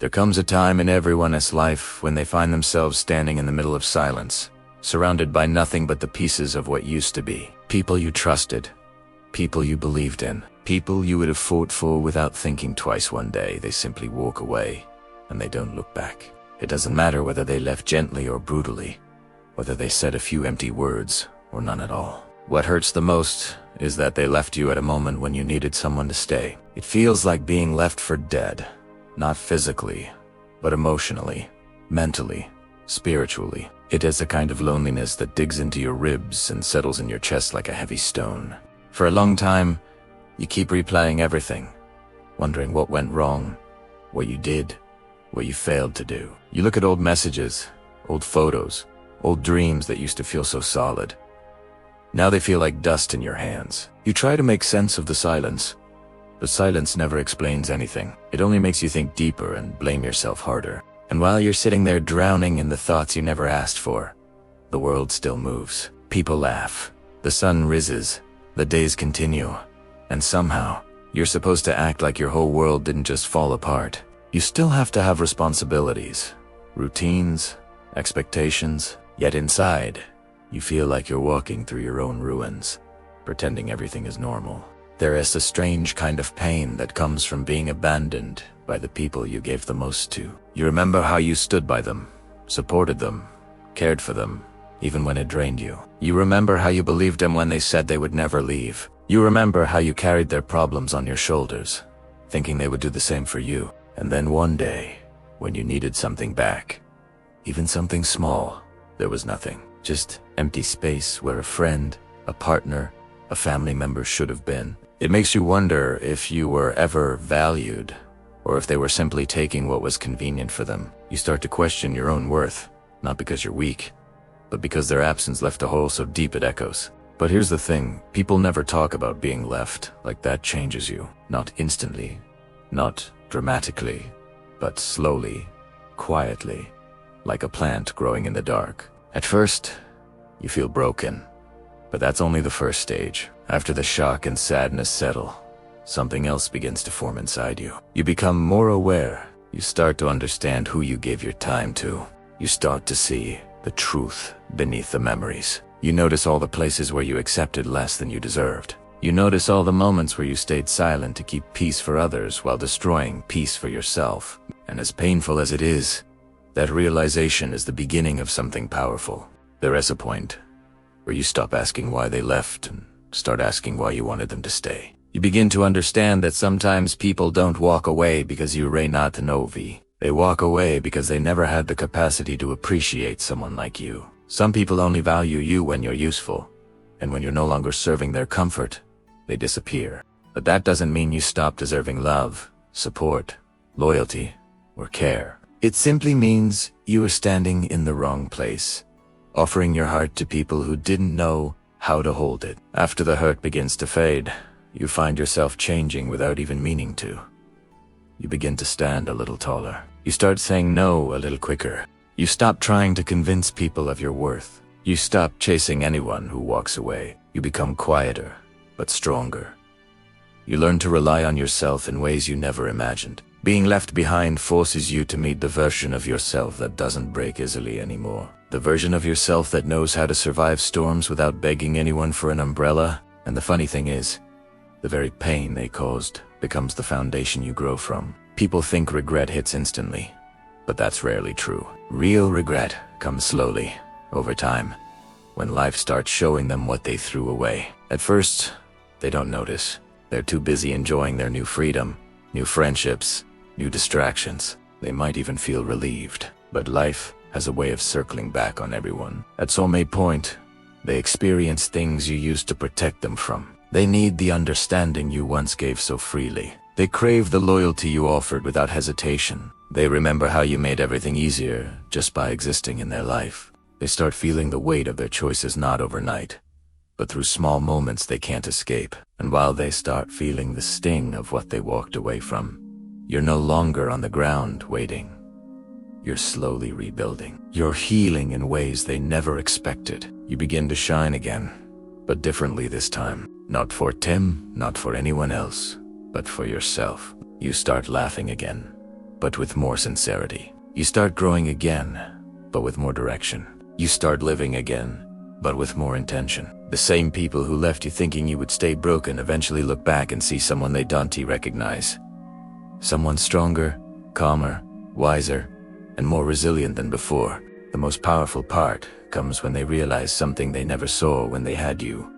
There comes a time in everyone's life when they find themselves standing in the middle of silence, surrounded by nothing but the pieces of what used to be. People you trusted, people you believed in, people you would have fought for without thinking twice. One day they simply walk away, and they don't look back. It doesn't matter whether they left gently or brutally, whether they said a few empty words or none at all. What hurts the most is that they left you at a moment when you needed someone to stay. It feels like being left for dead, not physically, but emotionally, mentally, spiritually. It is a kind of loneliness that digs into your ribs and settles in your chest like a heavy stone. For a long time, you keep replaying everything, wondering what went wrong, what you did, what you failed to do. You look at old messages, old photos, old dreams that used to feel so solid. Now they feel like dust in your hands. You try to make sense of the silence, but silence never explains anything. It only makes you think deeper and blame yourself harder. And while you're sitting there drowning in the thoughts you never asked for, the world still moves. People laugh. The sun rises. The days continue. And somehow, you're supposed to act like your whole world didn't just fall apart. You still have to have responsibilities, routines, expectations. Yet inside, you feel like you're walking through your own ruins, pretending everything is normal. There is a strange kind of pain that comes from being abandoned by the people you gave the most to. You remember how you stood by them, supported them, cared for them, even when it drained you. You remember how you believed them when they said they would never leave. You remember how you carried their problems on your shoulders, thinking they would do the same for you. And then one day, when you needed something back, even something small, there was nothing. Just empty space where a friend, a partner, a family member should have been. It makes you wonder if you were ever valued, or if they were simply taking what was convenient for them. You start to question your own worth, not because you're weak, but because their absence left a hole so deep it echoes. But here's the thing, people never talk about being left like that changes you. Not instantly, not dramatically, but slowly, quietly, like a plant growing in the dark. At first, you feel broken, but that's only the first stage. After the shock and sadness settle, something else begins to form inside you. You become more aware. You start to understand who you gave your time to. You start to see the truth beneath the memories. You notice all the places where you accepted less than you deserved. You notice all the moments where you stayed silent to keep peace for others while destroying peace for yourself. And as painful as it is, that realization is the beginning of something powerful. There is a point where you stop asking why they left and start asking why you wanted them to stay. You begin to understand that sometimes people don't walk away because you re not novi. They walk away because they never had the capacity to appreciate someone like you. Some people only value you when you're useful, and when you're no longer serving their comfort, they disappear. But that doesn't mean you stop deserving love, support, loyalty, or care. It simply means you are standing in the wrong place, offering your heart to people who didn't know how to hold it. After the hurt begins to fade, you find yourself changing without even meaning to. You begin to stand a little taller. You start saying no a little quicker. You stop trying to convince people of your worth. You stop chasing anyone who walks away. You become quieter, but stronger. You learn to rely on yourself in ways you never imagined. Being left behind forces you to meet the version of yourself that doesn't break easily anymore. The version of yourself that knows how to survive storms without begging anyone for an umbrella. And the funny thing is, the very pain they caused becomes the foundation you grow from. People think regret hits instantly, but that's rarely true. Real regret comes slowly, over time, when life starts showing them what they threw away. At first, they don't notice. They're too busy enjoying their new freedom, new friendships, new distractions. They might even feel relieved. But life has a way of circling back on everyone. At some point, they experience things you used to protect them from. They need the understanding you once gave so freely. They crave the loyalty you offered without hesitation. They remember how you made everything easier just by existing in their life. They start feeling the weight of their choices not overnight, but through small moments they can't escape. And while they start feeling the sting of what they walked away from, you're no longer on the ground waiting. You're slowly rebuilding. You're healing in ways they never expected. You begin to shine again, but differently this time. Not for Tim, not for anyone else, but for yourself. You start laughing again. but with more sincerity. You start growing again, but with more direction. You start living again, but with more intention. The same people who left you thinking you would stay broken eventually look back and see someone they don't recognize. Someone stronger, calmer, wiser, and more resilient than before. The most powerful part comes when they realize something they never saw when they had you.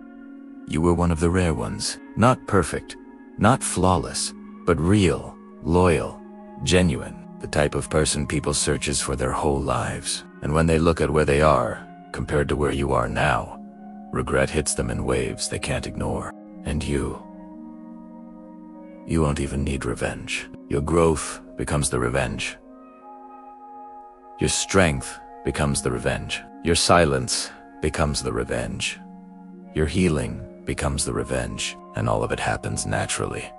You were one of the rare ones. Not perfect, not flawless, but real, loyal, genuine. The type of person people searches for their whole lives. And when they look at where they are, compared to where you are now, regret hits them in waves they can't ignore. And you won't even need revenge. Your growth becomes the revenge. Your strength becomes the revenge. Your silence becomes the revenge. Your healing becomes the revenge. And all of it happens naturally,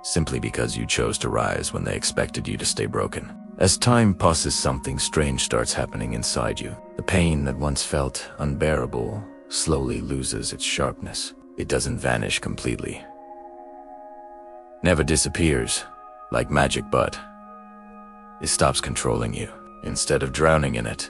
simply because you chose to rise when they expected you to stay broken. As time passes, something strange starts happening inside you. The pain that once felt unbearable slowly loses its sharpness. It doesn't vanish completely. Never disappears like magic, but it stops controlling you. Instead of drowning in it,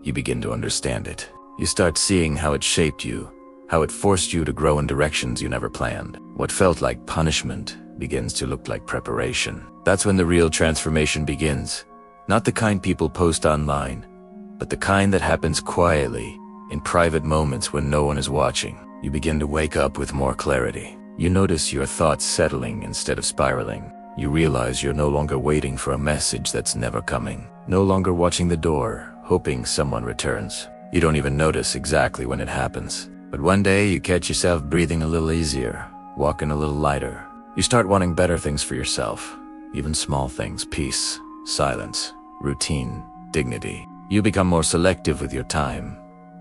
you begin to understand it. You start seeing how it shaped you, how it forced you to grow in directions you never planned. What felt like punishment begins to look like preparation. That's when the real transformation begins. Not the kind people post online, but the kind that happens quietly, in private moments when no one is watching. You begin to wake up with more clarity. You notice your thoughts settling instead of spiraling. You realize you're no longer waiting for a message that's never coming. No longer watching the door, hoping someone returns. You don't even notice exactly when it happens. But one day you catch yourself breathing a little easier, walking a little lighter. You start wanting better things for yourself. Even small things: peace, silence, routine, dignity. You become more selective with your time,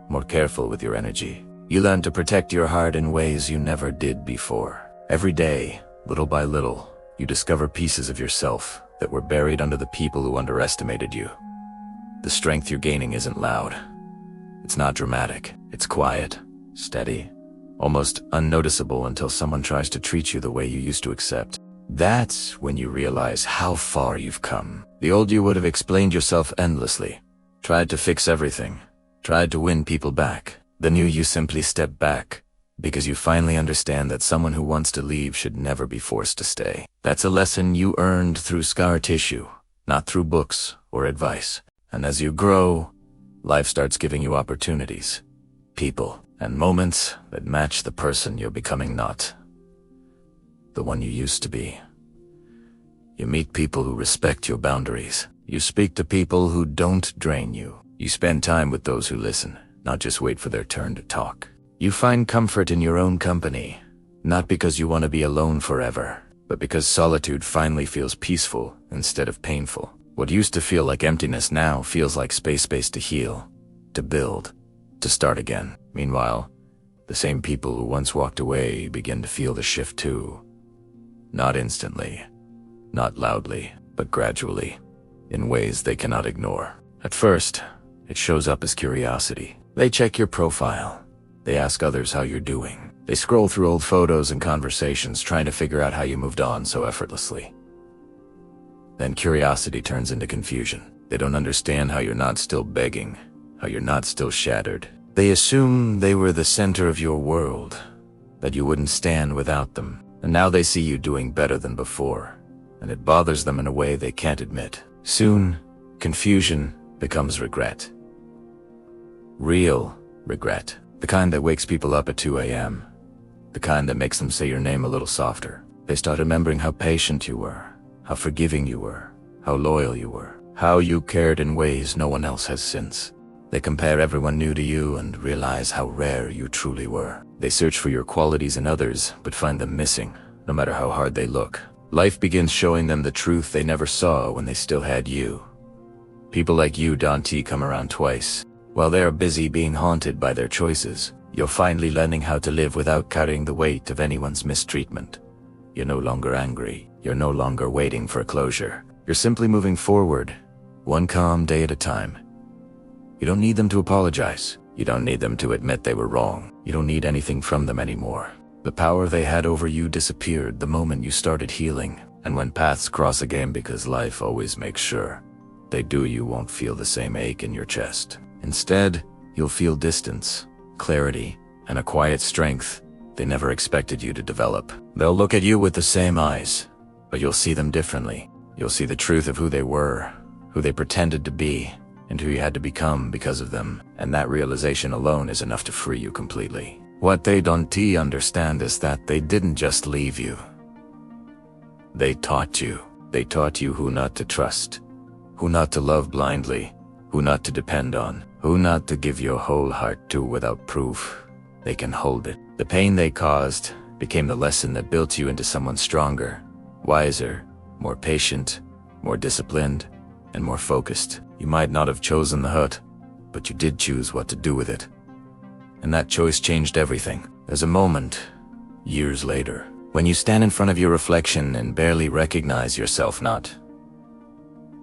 more careful with your energy. You learn to protect your heart in ways you never did before. Every day, little by little, you discover pieces of yourself that were buried under the people who underestimated you. The strength you're gaining isn't loud. It's not dramatic. It's quiet, steady, almost unnoticeable until someone tries to treat you the way you used to accept. That's when you realize how far you've come. The old you would have explained yourself endlessly, tried to fix everything, tried to win people back. The new you simply stepped back, because you finally understand that someone who wants to leave should never be forced to stay. That's a lesson you earned through scar tissue, not through books or advice. And as you grow, life starts giving you opportunities, people, and moments that match the person you're becoming, not the one you used to be. You meet people who respect your boundaries. You speak to people who don't drain you. You spend time with those who listen, not just wait for their turn to talk. You find comfort in your own company, not because you want to be alone forever, but because solitude finally feels peaceful instead of painful. What used to feel like emptiness now feels like space to heal, to build, to start again. Meanwhile, the same people who once walked away begin to feel the shift too. Not instantly, not loudly, but gradually, in ways they cannot ignore. At first, it shows up as curiosity. They check your profile. They ask others how you're doing. They scroll through old photos and conversations, trying to figure out how you moved on so effortlessly. Then curiosity turns into confusion. They don't understand how you're not still begging, how you're not still shattered. They assume they were the center of your world, that you wouldn't stand without them. And now they see you doing better than before, and it bothers them in a way they can't admit. Soon, confusion becomes regret. Real regret. The kind that wakes people up at 2 a.m. The kind that makes them say your name a little softer. They start remembering how patient you were, how forgiving you were, how loyal you were, how you cared in ways no one else has since. They compare everyone new to you and realize how rare you truly were. They search for your qualities in others, but find them missing, no matter how hard they look. Life begins showing them the truth they never saw when they still had you. People like you don't come around twice. While they are busy being haunted by their choices, you're finally learning how to live without carrying the weight of anyone's mistreatment. You're no longer angry. You're no longer waiting for closure. You're simply moving forward, one calm day at a time. You don't need them to apologize. You don't need them to admit they were wrong. You don't need anything from them anymore. The power they had over you disappeared the moment you started healing. And when paths cross again, because life always makes sure they do, you won't feel the same ache in your chest. Instead, you'll feel distance, clarity, and a quiet strength they never expected you to develop. They'll look at you with the same eyes, but you'll see them differently. You'll see the truth of who they were, who they pretended to be, and who you had to become because of them. And that realization alone is enough to free you completely. What they don't understand is that they didn't just leave you. They taught you. They taught you who not to trust, who not to love blindly, who not to depend on, who not to give your whole heart to without proof they can hold it. The pain they caused became the lesson that built you into someone stronger, wiser, more patient, more disciplined, and more focused. You might not have chosen the hurt, but you did choose what to do with it. And that choice changed everything. There's a moment, years later, when you stand in front of your reflection and barely recognize yourself, not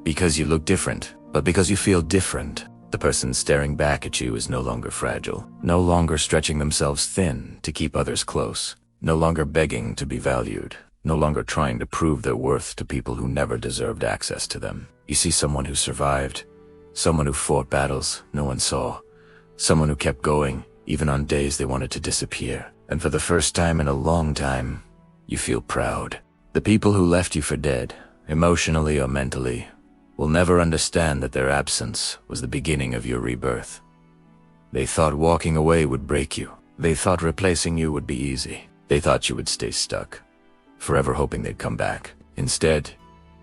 because you look different, but because you feel different. The person staring back at you is no longer fragile, no longer stretching themselves thin to keep others close, no longer begging to be valued, no longer trying to prove their worth to people who never deserved access to them. You see someone who survived, someone who fought battles no one saw, someone who kept going even on days they wanted to disappear. And for the first time in a long time, you feel proud. The people who left you for dead, emotionally or mentally, will never understand that their absence was the beginning of your rebirth. They thought walking away would break you. They thought replacing you would be easy. They thought you would stay stuck, forever hoping they'd come back. Instead,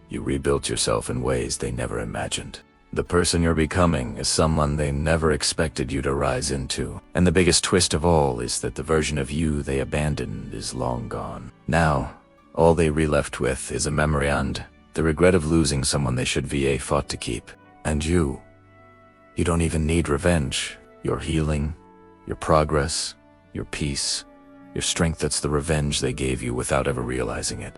you rebuilt yourself in ways they never imagined. The person you're becoming is someone they never expected you to rise into. And the biggest twist of all is that the version of you they abandoned is long gone. Now, all they left with is a memory and the regret of losing someone they should fought to keep. And you don't even need revenge. Your healing, your progress, your peace, your strength, that's the revenge they gave you without ever realizing it.